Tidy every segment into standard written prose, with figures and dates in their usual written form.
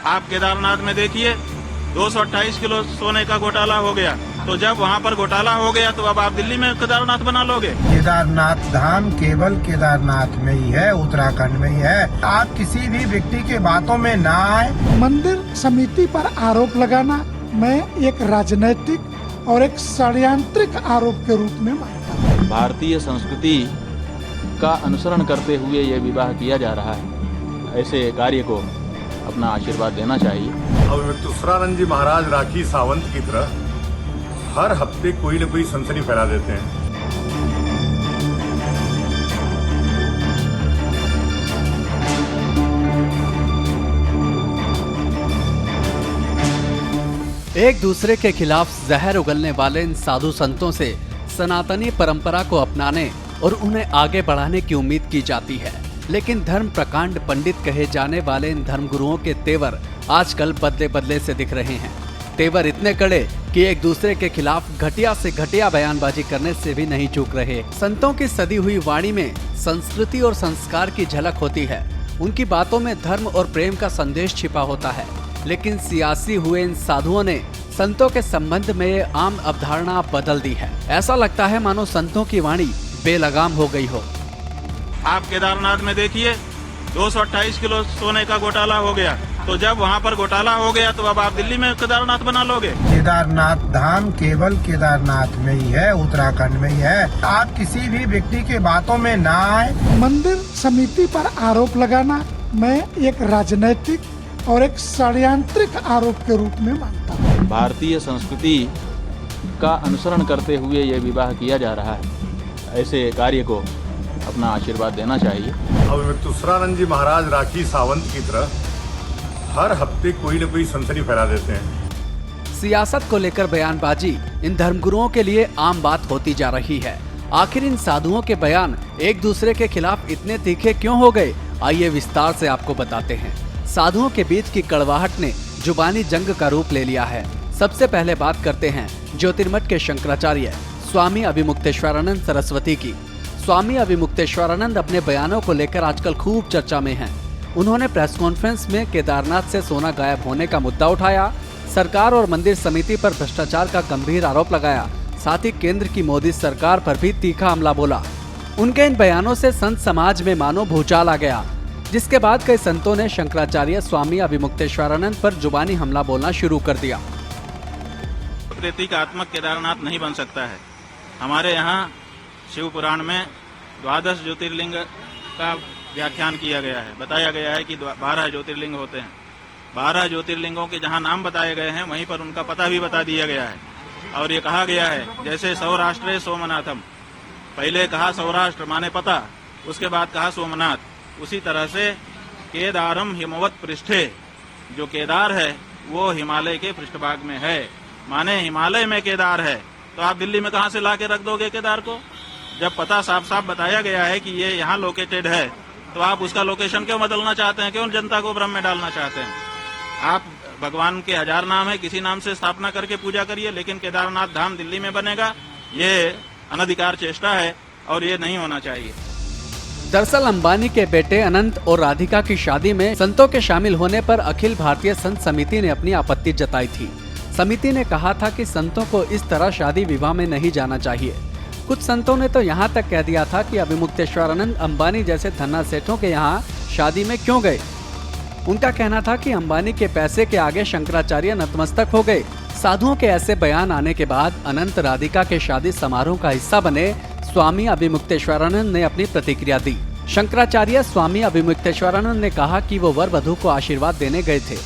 आप केदारनाथ में देखिए 228 किलो सोने का घोटाला हो गया। तो जब वहाँ पर घोटाला हो गया तो अब आप दिल्ली में केदारनाथ बना लोगे? केदारनाथ धाम केवल केदारनाथ में ही है, उत्तराखंड में ही है। आप किसी भी व्यक्ति के बातों में ना आए। मंदिर समिति पर आरोप लगाना मैं एक राजनीतिक और एक षड्यंत्रिक आरोप के रूप में मानता हूँ। भारतीय संस्कृति का अनुसरण करते हुए ये विवाह किया जा रहा है। ऐसे कार्य को अपना आशीर्वाद देना चाहिए। अवधूतरानंद जी महाराज राखी सावंत की तरह हर हफ्ते कोई न कोई सनसनी फैला देते हैं। एक दूसरे के खिलाफ जहर उगलने वाले इन साधु संतों से सनातनी परंपरा को अपनाने और उन्हें आगे बढ़ाने की उम्मीद की जाती है, लेकिन धर्म प्रकांड पंडित कहे जाने वाले इन धर्मगुरुओं के तेवर आजकल बदले बदले से दिख रहे हैं। तेवर इतने कड़े कि एक दूसरे के खिलाफ घटिया से घटिया बयानबाजी करने से भी नहीं चूक रहे। संतों की सदी हुई वाणी में संस्कृति और संस्कार की झलक होती है। उनकी बातों में धर्म और प्रेम का संदेश छिपा होता है, लेकिन सियासी हुए इन साधुओं ने संतों के संबंध में आम अवधारणा बदल दी है। ऐसा लगता है मानो संतों की वाणी बेलगाम हो गई हो। आप केदारनाथ में देखिए 228 किलो सोने का घोटाला हो गया। तो जब वहाँ पर घोटाला हो गया तो अब आप दिल्ली में केदारनाथ बना लोगे? केदारनाथ धाम केवल केदारनाथ में ही है, उत्तराखंड में ही है। आप किसी भी व्यक्ति के बातों में ना आए। मंदिर समिति पर आरोप लगाना मैं एक राजनीतिक और एक षड्यंत्रिक आरोप के रूप में मानता हूँ। भारतीय संस्कृति का अनुसरण करते हुए ये विवाह किया जा रहा है। ऐसे कार्य को अपना आशीर्वाद देना चाहिए। अवधूतरानंद जी महाराज राखी सावंत की तरह हर हफ्ते कोई न कोई सनसनी फैला देते हैं। सियासत को लेकर बयानबाजी इन धर्मगुरुओं के लिए आम बात होती जा रही है। आखिर इन साधुओं के बयान एक दूसरे के खिलाफ इतने तीखे क्यों हो गए? आइए विस्तार से आपको बताते हैं। साधुओं के बीच की कड़वाहट ने जुबानी जंग का रूप ले लिया है। सबसे पहले बात करते हैं ज्योतिर्मठ के शंकराचार्य स्वामी अभिमुक्तेश्वरानंद सरस्वती की। स्वामी अभिमुक्तेश्वरानंद अपने बयानों को लेकर आजकल खूब चर्चा में हैं। उन्होंने प्रेस कॉन्फ्रेंस में केदारनाथ से सोना गायब होने का मुद्दा उठाया, सरकार और मंदिर समिति पर भ्रष्टाचार का गंभीर आरोप लगाया, साथ ही केंद्र की मोदी सरकार पर भी तीखा हमला बोला। उनके इन बयानों से संत समाज में मानो भूचाल आ गया, जिसके बाद कई संतों ने शंकराचार्य स्वामी अभिमुक्तेश्वरानंद पर जुबानी हमला बोलना शुरू कर दिया। प्रतीकात्मक केदारनाथ नहीं बन सकता है। हमारे यहाँ शिव पुराण में 12 ज्योतिर्लिंग का व्याख्यान किया गया है। बताया गया है कि 12 ज्योतिर्लिंग होते हैं। 12 ज्योतिर्लिंगों के जहाँ नाम बताए गए हैं वहीं पर उनका पता भी बता दिया गया है। और ये कहा गया है जैसे सौराष्ट्र सोमनाथम, पहले कहा सौराष्ट्र माने पता, उसके बाद कहा सोमनाथ। उसी तरह से केदारम हिमवत पृष्ठे, जो केदार है वो हिमालय के पृष्ठभाग में है, माने हिमालय में केदार है। तो आप दिल्ली में कहाँ से ला के रख दोगे केदार को? जब पता साफ साफ बताया गया है कि ये यहाँ लोकेटेड है, तो आप उसका लोकेशन क्यों बदलना चाहते हैं? क्यों जनता को भ्रम में डालना चाहते हैं? आप भगवान के 1000 नाम है, किसी नाम से स्थापना करके पूजा करिए, लेकिन केदारनाथ धाम दिल्ली में बनेगा, ये अनधिकार चेष्टा है और ये नहीं होना चाहिए। दरअसल अंबानी के बेटे अनंत और राधिका की शादी में संतों के शामिल होने पर अखिल भारतीय संत समिति ने अपनी आपत्ति जताई थी। समिति ने कहा था कि संतों को इस तरह शादी विवाह में नहीं जाना चाहिए। कुछ संतों ने तो यहाँ तक कह दिया था कि अभिमुक्तेश्वरानंद अंबानी जैसे धन्ना सेठों के यहाँ शादी में क्यों गए। उनका कहना था कि अंबानी के पैसे के आगे शंकराचार्य नतमस्तक हो गए। साधुओं के ऐसे बयान आने के बाद अनंत राधिका के शादी समारोह का हिस्सा बने स्वामी अभिमुक्तेश्वरानंद ने अपनी प्रतिक्रिया दी। शंकराचार्य स्वामी अभिमुक्तेश्वरानंद ने कहा कि वो वर वधू को आशीर्वाद देने गए थे।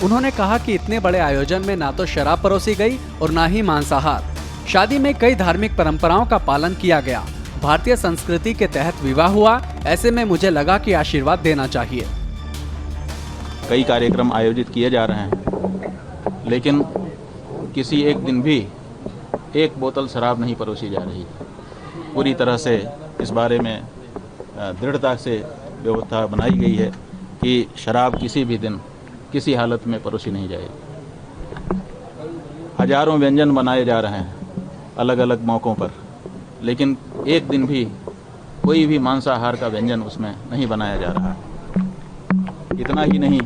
उन्होंने कहा कि इतने बड़े आयोजन में ना तो शराब परोसी गई और ना ही मांसाहार। शादी में कई धार्मिक परंपराओं का पालन किया गया। भारतीय संस्कृति के तहत विवाह हुआ, ऐसे में मुझे लगा कि आशीर्वाद देना चाहिए। कई कार्यक्रम आयोजित किए जा रहे हैं, लेकिन किसी एक दिन भी एक बोतल शराब नहीं परोसी जा रही। पूरी तरह से इस बारे में दृढ़ता से व्यवस्था बनाई गई है कि शराब किसी भी दिन किसी हालत में परोसी नहीं जाएगी। हजारों व्यंजन बनाए जा रहे हैं अलग अलग मौक़ों पर, लेकिन एक दिन भी कोई भी मांसाहार का व्यंजन उसमें नहीं बनाया जा रहा। इतना ही नहीं,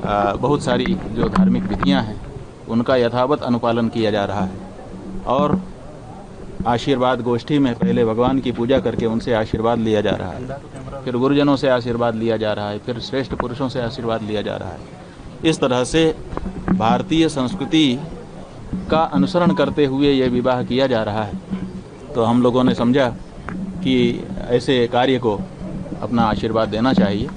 बहुत सारी जो धार्मिक विधियां हैं उनका यथावत अनुपालन किया जा रहा है और आशीर्वाद गोष्ठी में पहले भगवान की पूजा करके उनसे आशीर्वाद लिया जा रहा है, फिर गुरुजनों से आशीर्वाद लिया जा रहा है, फिर श्रेष्ठ पुरुषों से आशीर्वाद लिया जा रहा है। इस तरह से भारतीय संस्कृति का अनुसरण करते हुए ये विवाह किया जा रहा है। तो हम लोगों ने समझा कि ऐसे कार्य को अपना आशीर्वाद देना चाहिए।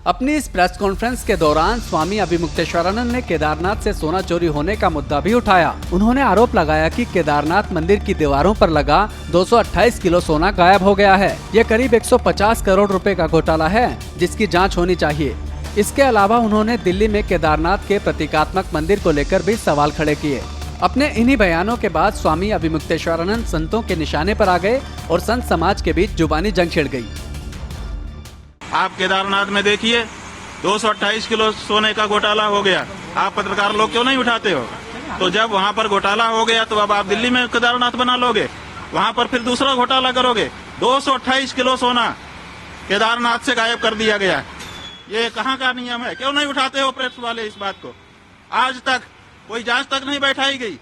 अपनी इस प्रेस कॉन्फ्रेंस के दौरान स्वामी अभिमुक्तेश्वरानंद ने केदारनाथ से सोना चोरी होने का मुद्दा भी उठाया। उन्होंने आरोप लगाया कि केदारनाथ मंदिर की दीवारों पर लगा 228 किलो सोना गायब हो गया है। ये करीब 150 करोड़ रुपए का घोटाला है, जिसकी जांच होनी चाहिए। इसके अलावा उन्होंने दिल्ली में केदारनाथ के प्रतीकात्मक मंदिर को लेकर भी सवाल खड़े किए। अपने इन्हीं बयानों के बाद स्वामी अभिमुक्तेश्वरानंद संतों के निशाने पर आ गए और संत समाज के बीच जुबानी जंग छिड़ गई। आप केदारनाथ में देखिए 228 किलो सोने का घोटाला हो गया। आप पत्रकार लोग क्यों नहीं उठाते हो? तो जब वहाँ पर घोटाला हो गया तो अब आप दिल्ली में केदारनाथ बना लोगे, वहाँ पर फिर दूसरा घोटाला करोगे। 228 किलो सोना केदारनाथ से गायब कर दिया गया। ये कहाँ का नियम है? क्यों नहीं उठाते हो प्रेस वाले इस बात को? आज तक कोई जांच तक नहीं बैठाई गई।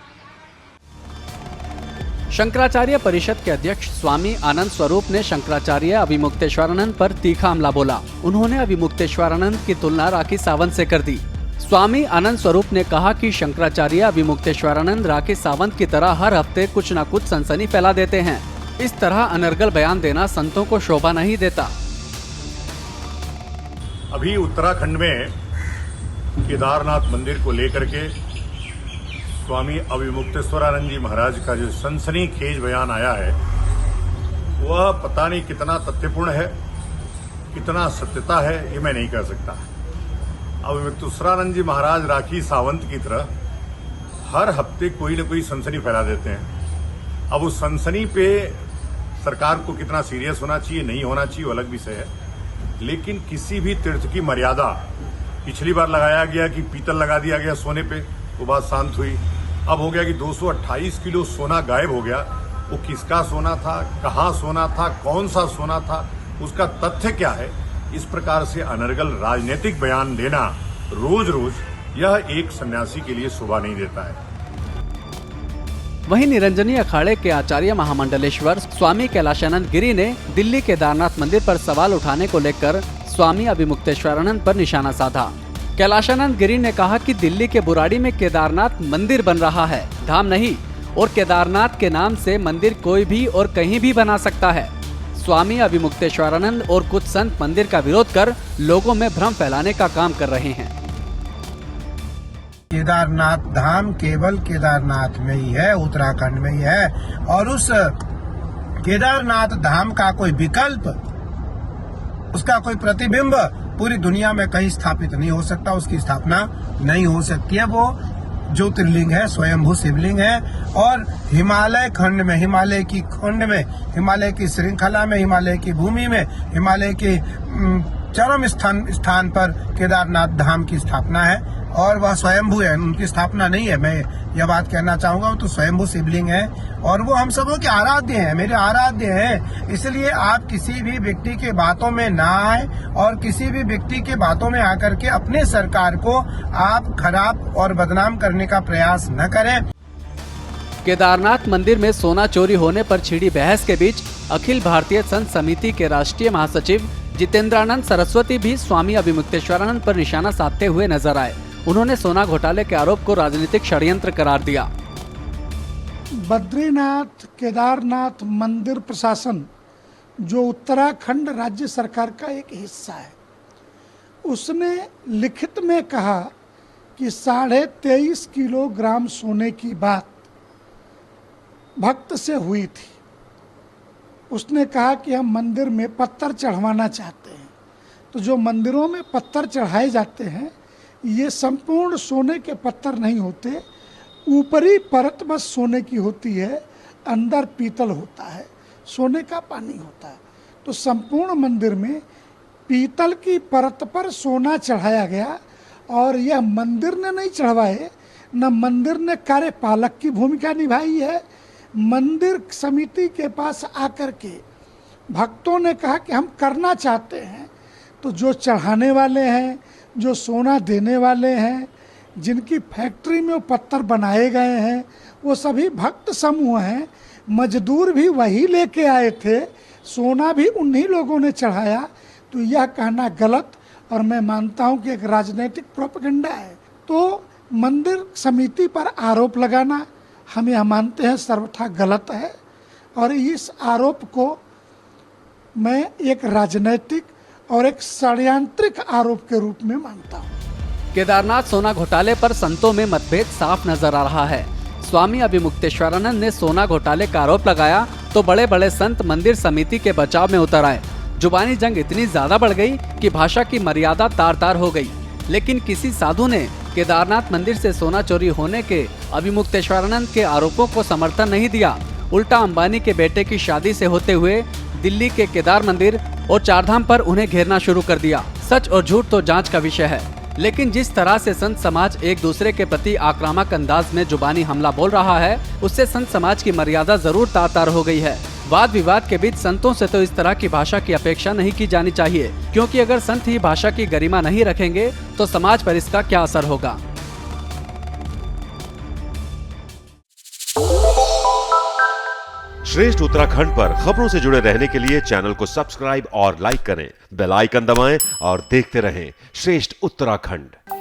शंकराचार्य परिषद के अध्यक्ष स्वामी आनंद स्वरूप ने शंकराचार्य अभिमुक्तेश्वरानंद पर तीखा हमला बोला। उन्होंने अभिमुक्तेश्वरानंद की तुलना राखी सावंत से कर दी। स्वामी आनंद स्वरूप ने कहा कि शंकराचार्य अभिमुक्तेश्वरानंद राखी सावंत की तरह हर हफ्ते कुछ न कुछ सनसनी फैला देते हैं। इस तरह अनर्गल बयान देना संतों को शोभा नहीं देता। अभी उत्तराखंड में केदारनाथ मंदिर को लेकर के स्वामी अभिमुक्तेश्वरानंद जी महाराज का जो सनसनीखेज बयान आया है, वह पता नहीं कितना तथ्यपूर्ण है, कितना सत्यता है, ये मैं नहीं कह सकता। अभिमुक्तेश्वरानंद जी महाराज राखी सावंत की तरह हर हफ्ते कोई न कोई सनसनी फैला देते हैं। अब उस सनसनी पे सरकार को कितना सीरियस होना चाहिए, नहीं होना चाहिए, वो अलग विषय है। लेकिन किसी भी तीर्थ की मर्यादा, पिछली बार लगाया गया कि पीतल लगा दिया गया सोने पे, वो बात शांत हुई। अब हो गया कि 228 किलो सोना गायब हो गया। वो किसका सोना था, कहाँ सोना था, कौन सा सोना था, उसका तथ्य क्या है? इस प्रकार से अनर्गल राजनीतिक बयान देना रोज रोज, यह एक सन्यासी के लिए शोभा नहीं देता है। वहीं निरंजनी अखाड़े के आचार्य महामंडलेश्वर स्वामी कैलाशानंद गिरी ने दिल्ली केदारनाथ मंदिर पर सवाल उठाने को लेकर स्वामी अभिमुक्तेश्वरानंद पर निशाना साधा। कैलाशानंद गिरी ने कहा कि दिल्ली के बुराड़ी में केदारनाथ मंदिर बन रहा है, धाम नहीं, और केदारनाथ के नाम से मंदिर कोई भी और कहीं भी बना सकता है। स्वामी अभिमुक्तेश्वरानंद और कुछ संत मंदिर का विरोध कर लोगों में भ्रम फैलाने का काम कर रहे हैं। केदारनाथ धाम केवल केदारनाथ में ही है, उत्तराखंड में ही है, और उस केदारनाथ धाम का कोई विकल्प, उसका कोई प्रतिबिंब पूरी दुनिया में कहीं स्थापित नहीं हो सकता। उसकी स्थापना नहीं हो सकती है। वो ज्योतिर्लिंग है, स्वयंभू शिवलिंग है, और हिमालय खंड में, हिमालय की खंड में, हिमालय की श्रृंखला में, हिमालय की भूमि में, हिमालय के चरम स्थान पर केदारनाथ धाम की स्थापना है, और वह स्वयंभू है, उनकी स्थापना नहीं है। मैं यह बात कहना चाहूंगा, वो तो स्वयंभू शिवलिंग है, और वो हम सबों के आराध्य हैं, मेरे आराध्य हैं। इसलिए आप किसी भी व्यक्ति के बातों में ना आए, और किसी भी व्यक्ति के बातों में आकर के अपने सरकार को आप खराब और बदनाम करने का प्रयास न करें। केदारनाथ मंदिर में सोना चोरी होने पर छिड़ी बहस के बीच अखिल भारतीय संत समिति के राष्ट्रीय महासचिव जितेंद्रानंद सरस्वती भी स्वामी अभिमुक्तेश्वरानंद पर निशाना साधते हुए नजर आए। उन्होंने सोना घोटाले के आरोप को राजनीतिक षड्यंत्र करार दिया। बद्रीनाथ केदारनाथ मंदिर प्रशासन, जो उत्तराखंड राज्य सरकार का एक हिस्सा है, उसने लिखित में कहा कि 23.5 किलोग्राम सोने की बात भक्त से हुई थी। उसने कहा कि हम मंदिर में पत्थर चढ़वाना चाहते हैं। तो जो मंदिरों में पत्थर चढ़ाए जाते हैं, ये संपूर्ण सोने के पत्थर नहीं होते, ऊपरी परत बस सोने की होती है, अंदर पीतल होता है, सोने का पानी होता है। तो संपूर्ण मंदिर में पीतल की परत पर सोना चढ़ाया गया, और यह मंदिर ने नहीं चढ़वाए, न मंदिर ने कार्यपालक की भूमिका निभाई है। मंदिर समिति के पास आकर के भक्तों ने कहा कि हम करना चाहते हैं, तो जो चढ़ाने वाले हैं, जो सोना देने वाले हैं, जिनकी फैक्ट्री में वो पत्थर बनाए गए हैं, वो सभी भक्त समूह हैं। मजदूर भी वही लेके आए थे, सोना भी उन्हीं लोगों ने चढ़ाया। तो यह कहना गलत और मैं मानता हूं कि एक राजनीतिक प्रोपेगेंडा है। तो मंदिर समिति पर आरोप लगाना हम यह मानते हैं सर्वथा गलत है और इस आरोप को मैं एक राजनीतिक और एक षड्यंत्रिक आरोप के रूप में मानता हूं। केदारनाथ सोना घोटाले पर संतों में मतभेद साफ नजर आ रहा है। स्वामी अभिमुक्तेश्वरानंद ने सोना घोटाले का आरोप लगाया तो बड़े बड़े संत मंदिर समिति के बचाव में उतर आए। जुबानी जंग इतनी ज्यादा बढ़ गई कि भाषा की मर्यादा तार तार हो गई। लेकिन किसी साधु ने केदारनाथ मंदिर से सोना चोरी होने के अभिमुक्तेश्वरानंद के आरोपों को समर्थन नहीं दिया। उल्टा अंबानी के बेटे की शादी से होते हुए दिल्ली के केदार मंदिर और चारधाम पर उन्हें घेरना शुरू कर दिया। सच और झूठ तो जांच का विषय है, लेकिन जिस तरह से संत समाज एक दूसरे के प्रति आक्रामक अंदाज में जुबानी हमला बोल रहा है, उससे संत समाज की मर्यादा जरूर तार तार हो गई है। वाद विवाद के बीच संतों से तो इस तरह की भाषा की अपेक्षा नहीं की जानी चाहिए, क्योंकि अगर संत ही भाषा की गरिमा नहीं रखेंगे तो समाज पर इसका क्या असर होगा। श्रेष्ठ उत्तराखंड पर खबरों से जुड़े रहने के लिए चैनल को सब्सक्राइब और लाइक करें, बेल आइकन दबाएं और देखते रहें श्रेष्ठ उत्तराखंड।